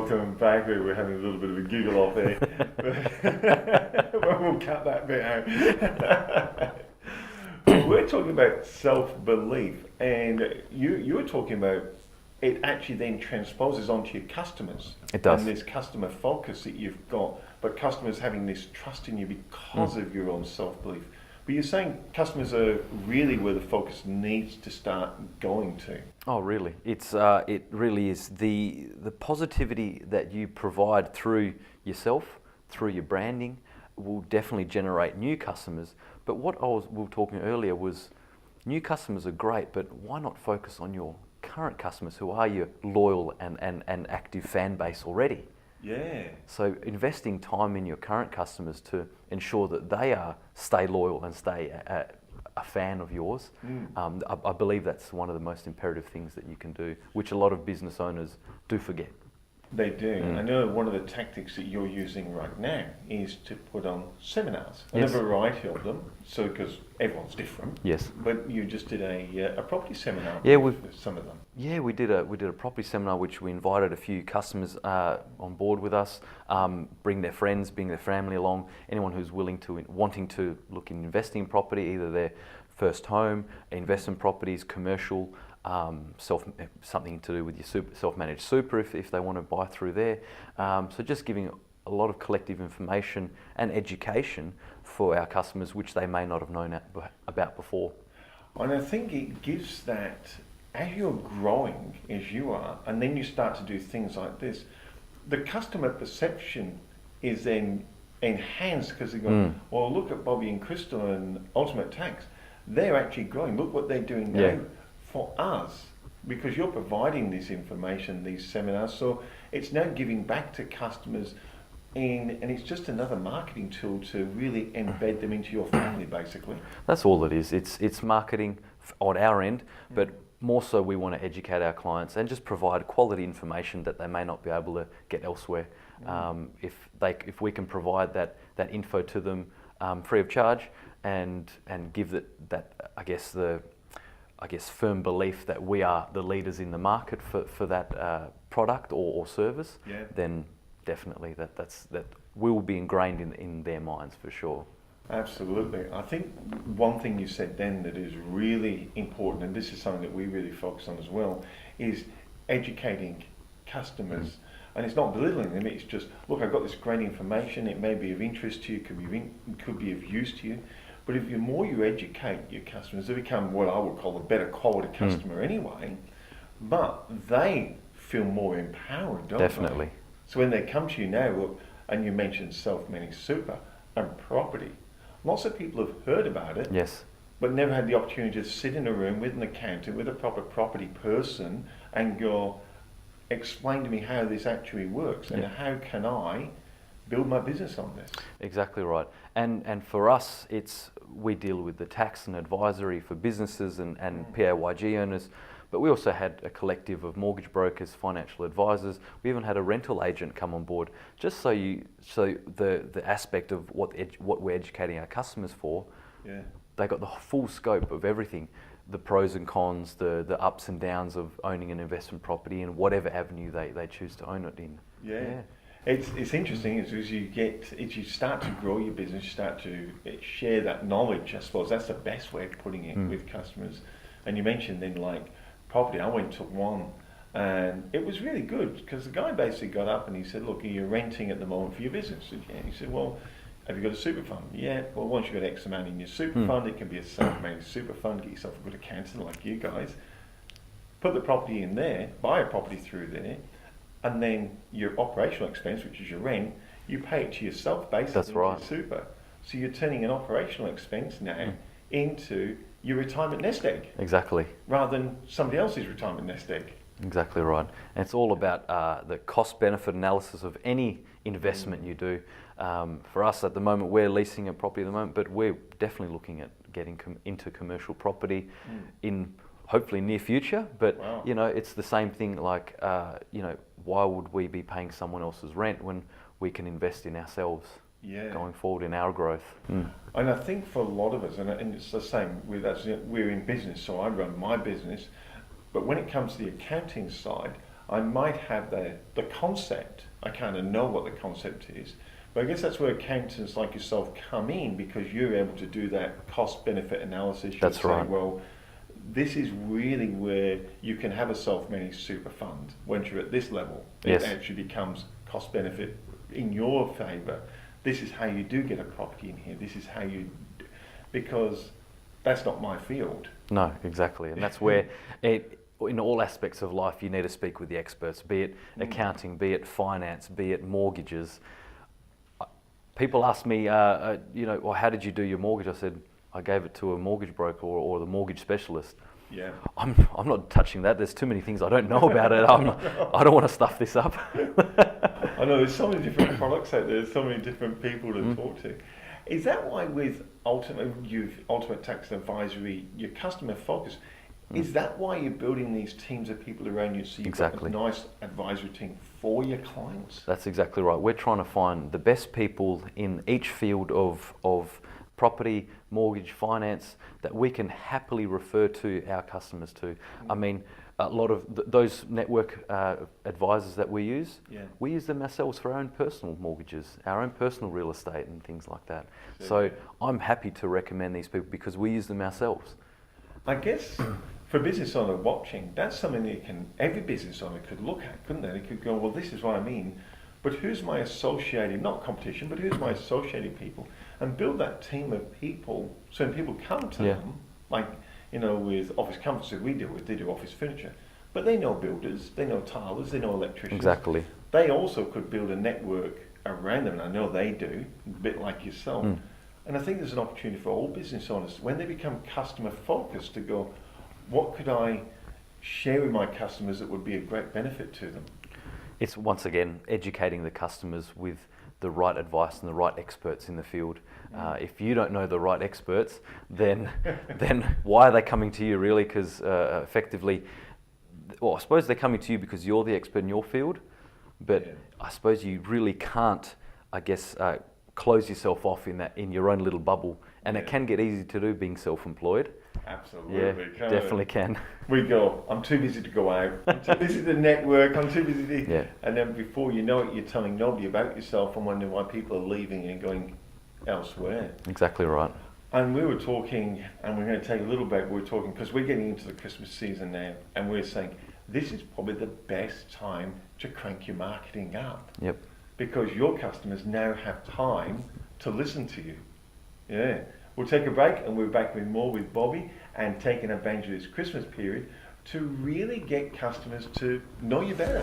welcome back. We're having a little bit of a giggle off there. We'll cut that bit out. Well, we're talking about self-belief, and you were talking about it actually then transposes onto your customers. It does. And this customer focus that you've got, but customers having this trust in you because of your own self-belief. But you're saying customers are really where the focus needs to start going to. Oh, really? It really is the positivity that you provide through yourself, through your branding, will definitely generate new customers. But what we were talking earlier was, new customers are great, but why not focus on your current customers who are your loyal and active fan base already? Yeah. So investing time in your current customers to ensure that they stay loyal and stay a fan of yours, I believe that's one of the most imperative things that you can do, which a lot of business owners do forget. They do. I know one of the tactics that you're using right now is to put on seminars, and Yes. a variety of them. So, because everyone's different. Yes. But you just did a property seminar. Yeah, with some of them. Yeah, we did a property seminar which we invited a few customers on board with us, bring their friends, bring their family along, anyone who's wanting to look in investing in property, either their first home, investment properties, commercial, something to do with your self-managed super if they want to buy through there. So just giving a lot of collective information and education for our customers, which they may not have known about before. And I think it gives that, as you're growing, as you are, and then you start to do things like this, the customer perception is then enhanced because they go, well, look at Bobby and Crystal and Ultimate Tax. They're actually growing. Look what they're doing now for us, because you're providing this information, these seminars. So it's now giving back to customers, and it's just another marketing tool to really embed them into your family, basically. That's all it is. It's marketing on our end, but more so we want to educate our clients and just provide quality information that they may not be able to get elsewhere. If we can provide that info to them free of charge, and give that I guess firm belief that we are the leaders in the market for that product or service, then definitely that will be ingrained in their minds for sure. Absolutely. I think one thing you said then that is really important, and this is something that we really focus on as well, is educating customers. And it's not belittling them, it's just, look, I've got this great information, it may be of interest to you, could be of use to you. But if the more you educate your customers, they become what I would call a better quality customer anyway, but they feel more empowered, don't Definitely. they? So when they come to you now, look, and you mentioned self-managed super and property, lots of people have heard about it, Yes. but never had the opportunity to sit in a room with an accountant, with a proper property person, and go, explain to me how this actually works, and how can I build my business on this? Exactly right. And for us, we deal with the tax and advisory for businesses and PAYG owners, but we also had a collective of mortgage brokers, financial advisors. We even had a rental agent come on board, just so the aspect of what we're educating our customers for. Yeah. They got the full scope of everything, the pros and cons, the ups and downs of owning an investment property in whatever avenue they choose to own it in. Yeah. It's interesting as you start to grow your business, you start to share that knowledge. I suppose that's the best way of putting it with customers. And you mentioned then like property. I went and took one, and it was really good because the guy basically got up and he said, "Look, are you renting at the moment for your business?" And he said, "Well, have you got a super fund?" "Yeah." "Well, once you've got X amount in your super fund, it can be a self-managed super fund. Get yourself a good accountant like you guys. Put the property in there, buy a property through there, and then your operational expense, which is your rent, you pay it to yourself basically. That's right. Into your super. So you're turning an operational expense now into your retirement nest egg, Exactly. rather than somebody else's retirement nest egg." Exactly right. And it's all about the cost-benefit analysis of any investment you do. For us at the moment, we're leasing a property at the moment, but we're definitely looking at getting into commercial property in hopefully near future. But it's the same thing. Like why would we be paying someone else's rent when we can invest in ourselves? Going forward in our growth. And I think for a lot of us, and it's the same with us, we're in business, so I run my business, but when it comes to the accounting side, I might have the concept. I kind of know what the concept is. But I guess that's where accountants like yourself come in, because you're able to do that cost-benefit analysis. You That's say, right. well, this is really where you can have a self-managed super fund. Once you're at this level, Yes. it actually becomes cost-benefit in your favour. This is how you do get a property in here. This is how you... Because that's not my field. No, exactly. And that's where, in all aspects of life, you need to speak with the experts, be it accounting, be it finance, be it mortgages. People ask me, well, how did you do your mortgage? I said, I gave it to a mortgage broker or the mortgage specialist. Yeah. I'm not touching that. There's too many things I don't know about it. I don't want to stuff this up. I know there's so many different products out there. There's so many different people to talk to. Is that why with Ultimate Tax Advisory, your customer focus, is that why you're building these teams of people around you, so you've got a nice advisory team for your clients? That's exactly right. We're trying to find the best people in each field of property, mortgage, finance, that we can happily refer to our customers to. I mean, a lot of those network advisors that we use, we use them ourselves for our own personal mortgages, our own personal real estate and things like that. So I'm happy to recommend these people because we use them ourselves. I guess for a business owner watching, that's something that every business owner could look at, couldn't they? They could go, well, this is what I mean, but who's my associated, not competition, but who's my associated people, and build that team of people. So when people come to them, like, with office comforts that we deal with, they do office furniture, but they know builders, they know tilers, they know electricians. Exactly. They also could build a network around them, and I know they do, a bit like yourself. And I think there's an opportunity for all business owners, when they become customer focused, to go, what could I share with my customers that would be a great benefit to them? It's once again educating the customers with the right advice and the right experts in the field. If you don't know the right experts, then why are they coming to you really? Because effectively, well, I suppose they're coming to you because you're the expert in your field, but I suppose you really can't, I guess, close yourself off in your own little bubble, and it can get easy to do being self-employed. Absolutely. Yeah, definitely can. We go, I'm too busy to go out, I'm too busy to network, I'm too busy to... And then before you know it, you're telling nobody about yourself and wondering why people are leaving and going elsewhere. Exactly right. And we were talking, and we're going to take a little break, we were talking, because we're getting into the Christmas season now, and we're saying, this is probably the best time to crank your marketing up. Yep. Because your customers now have time to listen to you. Yeah. We'll take a break, and we're back with more with Bobby, and taking advantage of this Christmas period to really get customers to know you better.